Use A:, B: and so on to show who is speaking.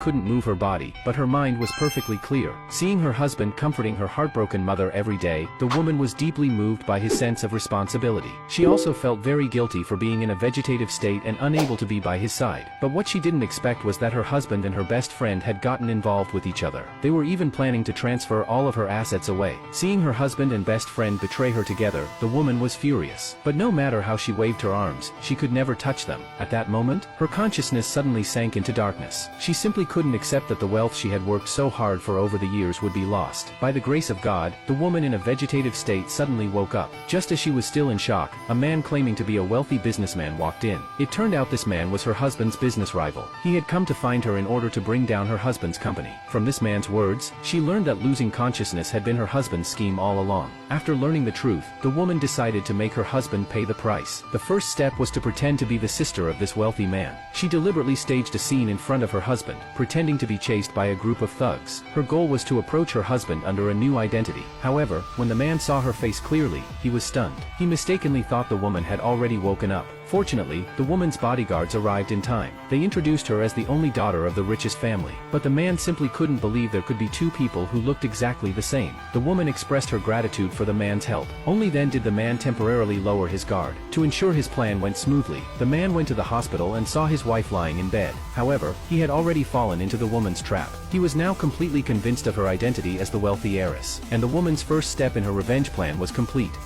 A: couldn't move her body, but her mind was perfectly clear. Seeing her husband comforting her heartbroken mother every day, the woman was deeply moved by his sense of responsibility. She also felt very guilty for being in a vegetative state and unable to be by his side. But what she didn't expect was that her husband and her best friend had gotten involved with each other. They were even planning to transfer all of her assets away. Seeing her husband and best friend betray her together, the woman was furious. But no matter how she waved her arms, she could never touch them. At that moment, her consciousness suddenly sank into darkness. She simply couldn't accept that the wealth she had worked so hard for over the years would be lost. By the grace of God, the woman in a vegetative state suddenly woke up. Just as she was still in shock, a man claiming to be a wealthy businessman walked in. It turned out this man was her husband's business rival. He had come to find her in order to bring down her husband's company. From this man's words, she learned that losing consciousness had been her husband's scheme all along. After learning the truth, the woman decided to make her husband pay the price. The first step was to pretend to be the sister of this wealthy man. She deliberately staged a scene in front of her husband, pretending to be chased by a group of thugs. Her goal was to approach her husband under a new identity. However, when the man saw her face clearly, he was stunned. He mistakenly thought the woman had already woken up. Fortunately, the woman's bodyguards arrived in time. They introduced her as the only daughter of the richest family. But the man simply couldn't believe there could be two people who looked exactly the same. The woman expressed her gratitude for the man's help. Only then did the man temporarily lower his guard. To ensure his plan went smoothly, the man went to the hospital and saw his wife lying in bed. However, he had already fallen into the woman's trap. He was now completely convinced of her identity as the wealthy heiress. And the woman's first step in her revenge plan was complete.